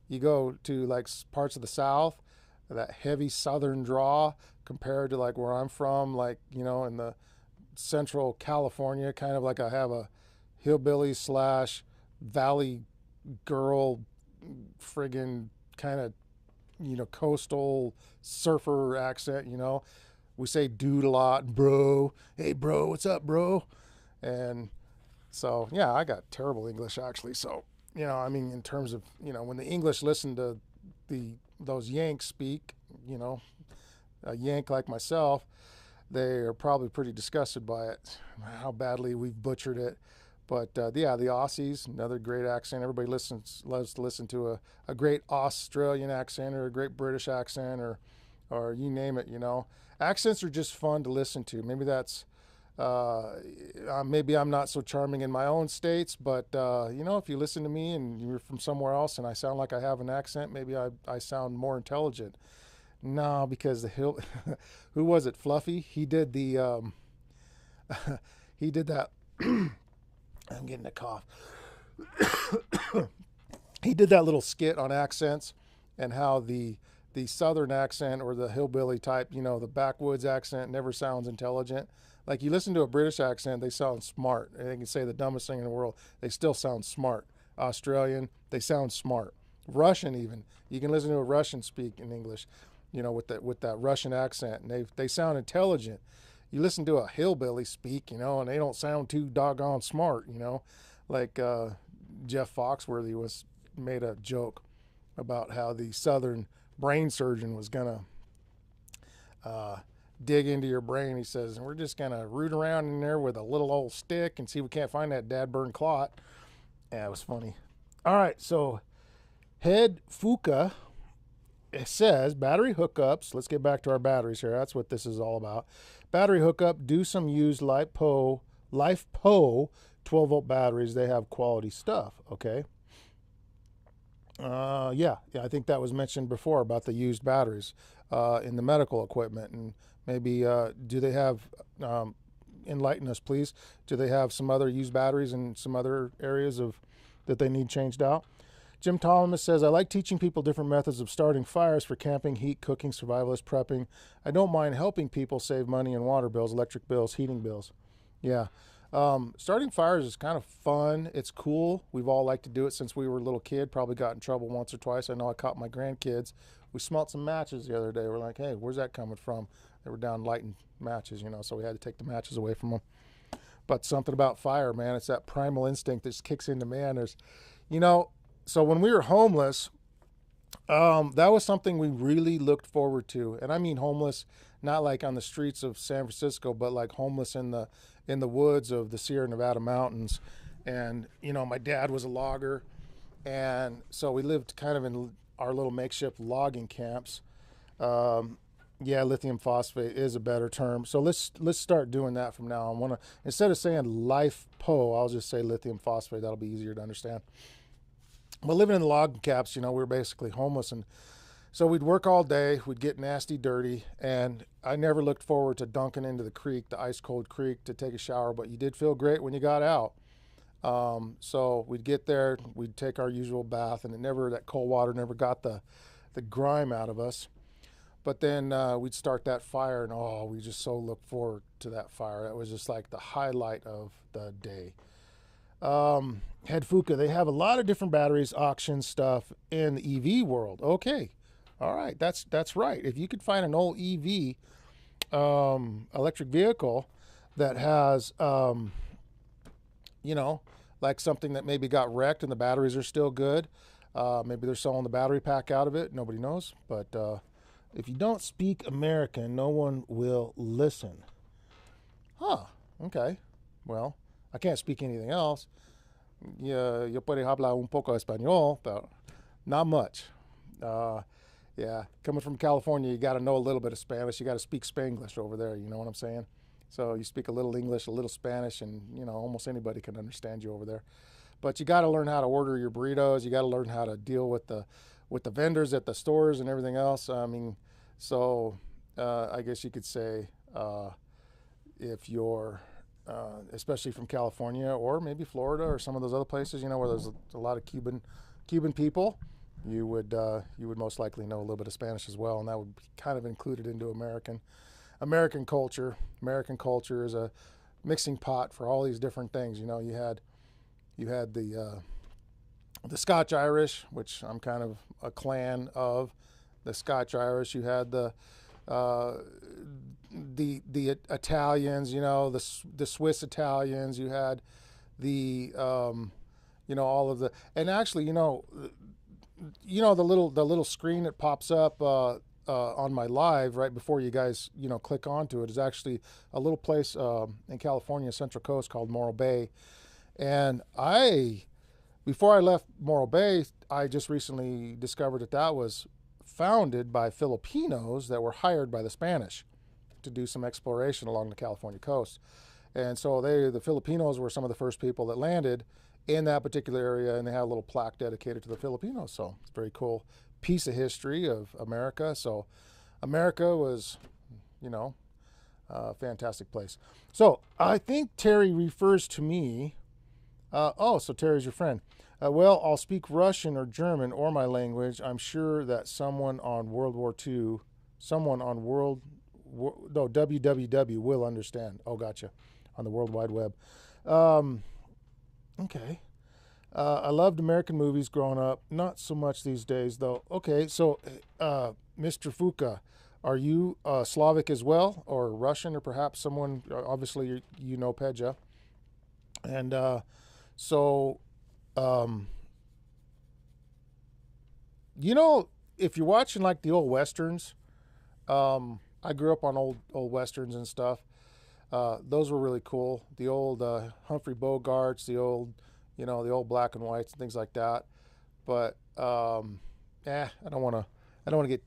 You go to like parts of the South, that heavy Southern draw compared to like where I'm from, like in the Central California, kind of like I have a hillbilly / valley girl, friggin' kind of coastal surfer accent. We say dude a lot, bro. Hey bro, what's up, bro? And so yeah, I got terrible English actually. So I mean, in terms of when the English listen to those Yanks speak, a Yank like myself, they are probably pretty disgusted by it, how badly we've butchered it. But yeah, the Aussies, another great accent. Everybody loves to listen to a great Australian accent or a great British accent or you name it. Accents are just fun to listen to. Maybe that's Maybe I'm not so charming in my own states, but if you listen to me and you're from somewhere else and I sound like I have an accent, maybe I sound more intelligent. No, because the hill, who was it? Fluffy. He did the he did that. I'm getting a cough. He did that little skit on accents and how the southern accent or the hillbilly type, the backwoods accent never sounds intelligent. Like you listen to a British accent, they sound smart. And they can say the dumbest thing in the world, they still sound smart. Australian, they sound smart. Russian even, you can listen to a Russian speak in English, with that Russian accent, and they sound intelligent. You listen to a hillbilly speak, and they don't sound too doggone smart, like Jeff Foxworthy made a joke about how the southern brain surgeon was gonna dig into your brain. He says, and we're just gonna root around in there with a little old stick and see if we can't find that dad burn clot. Yeah, it was funny. All right, so Head Fuka, it says battery hookups. Let's get back to our batteries here. That's what this is all about. Battery hookup. Do some used LiFePO 12-volt batteries. They have quality stuff. Okay. Yeah, I think that was mentioned before about the used batteries in the medical equipment, and maybe do they have? Enlighten us, please. Do they have some other used batteries in some other areas that they need changed out? Jim Thomas says, I like teaching people different methods of starting fires for camping, heat, cooking, survivalist, prepping. I don't mind helping people save money in water bills, electric bills, heating bills. Yeah. Starting fires is kind of fun. It's cool. We've all liked to do it since we were a little kid. Probably got in trouble once or twice. I know I caught my grandkids. We smelt some matches the other day. We're like, hey, where's that coming from? They were down lighting matches, so we had to take the matches away from them. But something about fire, man, it's that primal instinct that just kicks into man. So when we were homeless, that was something we really looked forward to. And I mean homeless, not like on the streets of San Francisco, but like homeless in the woods of the Sierra Nevada mountains. And, my dad was a logger. And so we lived kind of in our little makeshift logging camps. Yeah, lithium phosphate is a better term. So let's start doing that from now on. Instead of saying LiFePO, I'll just say lithium phosphate. That'll be easier to understand. But living in the logging camps, we were basically homeless, and so we'd work all day, we'd get nasty, dirty, and I never looked forward to dunking into the creek, the ice cold creek, to take a shower, but you did feel great when you got out. So we'd get there, we'd take our usual bath, and that cold water never got the grime out of us. But then we'd start that fire, and we just so looked forward to that fire. That was just like the highlight of the day. Head Fuka, they have a lot of different batteries, auction stuff in the EV world. Okay. All right. That's right. If you could find an old EV, electric vehicle that has, like something that maybe got wrecked and the batteries are still good. Maybe they're selling the battery pack out of it. Nobody knows. But, if you don't speak American, no one will listen. Huh. Okay. Well, I can't speak anything else. Yo puedo hablar un poco español, but not much. Yeah, coming from California, you got to know a little bit of Spanish. You got to speak Spanglish over there, you know what I'm saying? So you speak a little English, a little Spanish, and, almost anybody can understand you over there. But you got to learn how to order your burritos. You got to learn how to deal with the vendors at the stores and everything else. I mean, so I guess you could say if you're especially from California or maybe Florida or some of those other places, where there's a lot of Cuban people, you would most likely know a little bit of Spanish as well, and that would be kind of included into American culture. American culture is a mixing pot for all these different things. You had the Scotch Irish, which I'm kind of a clan of. The Scotch Irish. You had the Italians, the Swiss Italians. You had the all of the, and actually the little screen that pops up on my live right before you guys click onto it is actually a little place in California, Central Coast, called Morro Bay. And before I left Morro Bay, I just recently discovered that was founded by Filipinos that were hired by the Spanish to do some exploration along the California coast. And so the Filipinos were some of the first people that landed in that particular area, and they had a little plaque dedicated to the Filipinos. So it's a very cool piece of history of America. So America was, you know, a fantastic place. So I think Terry refers to me. So Terry's your friend. Well, I'll speak Russian or German or my language. I'm sure that someone on World War II, someone on WWW will understand. Oh, gotcha. On the World Wide Web. Okay. I loved American movies growing up. Not so much these days, though. Okay, so Mr. Fuka, are you Slavic as well, or Russian, or perhaps someone? Obviously, you know Peja, and so you know, if you're watching like the old westerns, I grew up on old westerns and stuff. Those were really cool. The old Humphrey Bogarts, the old, the old black and whites and things like that. But I don't want to get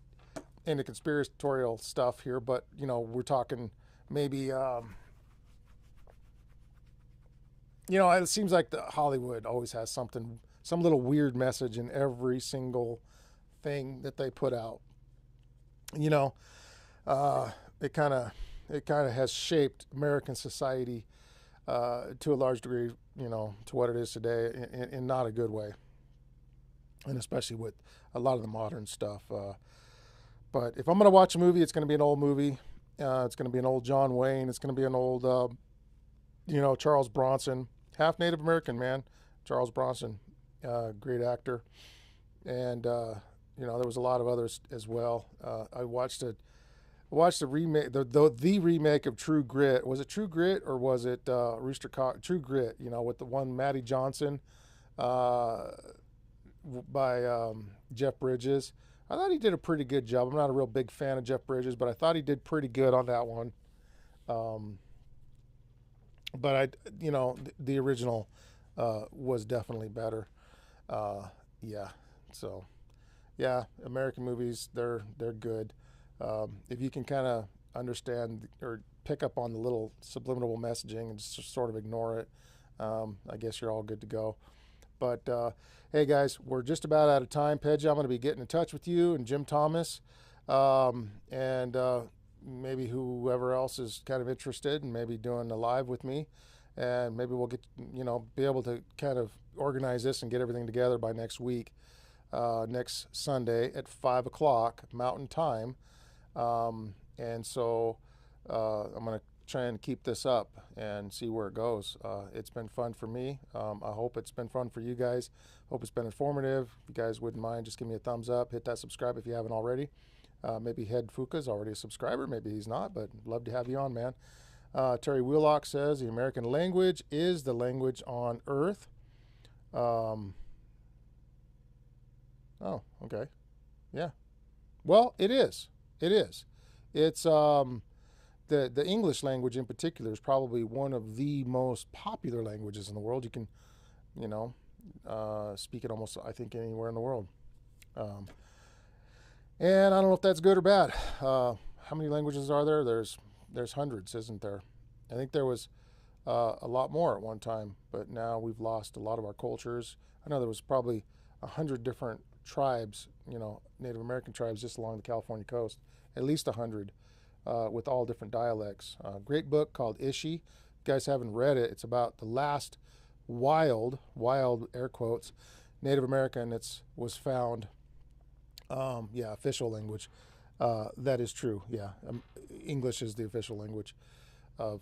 into conspiratorial stuff here. But we're talking maybe, it seems like the Hollywood always has some little weird message in every single thing that they put out. It kind of has shaped American society to a large degree, to what it is today, in not a good way, and especially with a lot of the modern stuff. But if I'm going to watch a movie, it's going to be an old movie. It's going to be an old John Wayne. It's going to be an old, Charles Bronson, half Native American man, Charles Bronson, great actor, and there was a lot of others as well. I watched the remake, the remake of True Grit. Was it True Grit or was it Rooster Cock? True Grit, with the one Matty Johnson by Jeff Bridges. I thought he did a pretty good job. I'm not a real big fan of Jeff Bridges, but I thought he did pretty good on that one. But the original was definitely better. Yeah. So, yeah, American movies, they're good. If you can kind of understand or pick up on the little subliminal messaging and just sort of ignore it, I guess you're all good to go. But hey, guys, we're just about out of time. Pedja, I'm going to be getting in touch with you and Jim Thomas, and maybe whoever else is kind of interested and maybe doing a live with me. And maybe we'll get, be able to kind of organize this and get everything together by next week, next Sunday at 5 o'clock Mountain Time. And so I'm going to try and keep this up and see where it goes. It's been fun for me. I hope it's been fun for you guys. Hope it's been informative. If you guys wouldn't mind, just give me a thumbs up. Hit that subscribe if you haven't already. Maybe Head Fuka's already a subscriber. Maybe he's not, but love to have you on, man. Terry Wheelock says the American language is the language on earth. Oh, okay. Yeah. Well, it is. It is. It's the English language in particular is probably one of the most popular languages in the world. You can, speak it almost, I think, anywhere in the world. And I don't know if that's good or bad. How many languages are there? There's hundreds, isn't there? I think there was a lot more at one time, but now we've lost a lot of our cultures. I know there was probably 100 different tribes, Native American tribes just along the California coast, at least 100, with all different dialects. Great book called Ishi. If you guys haven't read it, it's about the last wild air quotes, Native American that was found. Official language. That is true. Yeah, English is the official language of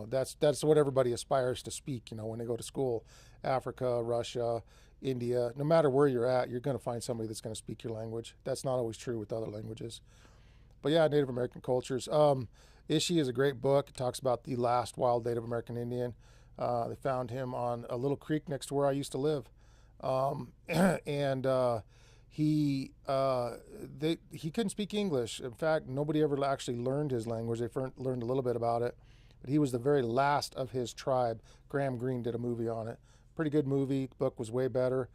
that's what everybody aspires to speak. When they go to school, Africa, Russia, India, no matter where you're at, you're going to find somebody that's going to speak your language. That's not always true with other languages. But yeah, Native American cultures. Ishi is a great book. It talks about the last wild Native American Indian. They found him on a little creek next to where I used to live, and he couldn't speak English. In fact, nobody ever actually learned his language. They learned a little bit about it, but he was the very last of his tribe. Graham Greene did a movie on it. Pretty good movie. The book was way better.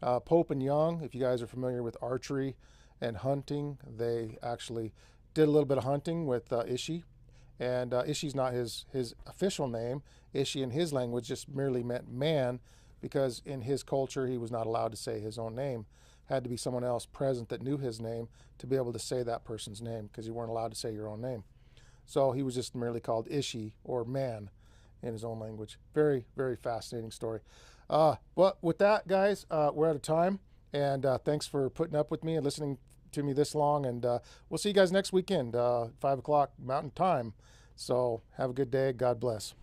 Pope and Young, if you guys are familiar with archery and hunting, they actually did a little bit of hunting with Ishi, And Ishi's not his official name. Ishi in his language just merely meant man, because in his culture he was not allowed to say his own name. Had to be someone else present that knew his name to be able to say that person's name, because you weren't allowed to say your own name. So he was just merely called Ishi, or man, in his own language. Very, very fascinating story. Well, with that, guys, we're out of time. And thanks for putting up with me and listening to me this long. And we'll see you guys next weekend, 5 o'clock Mountain Time. So have a good day. God bless.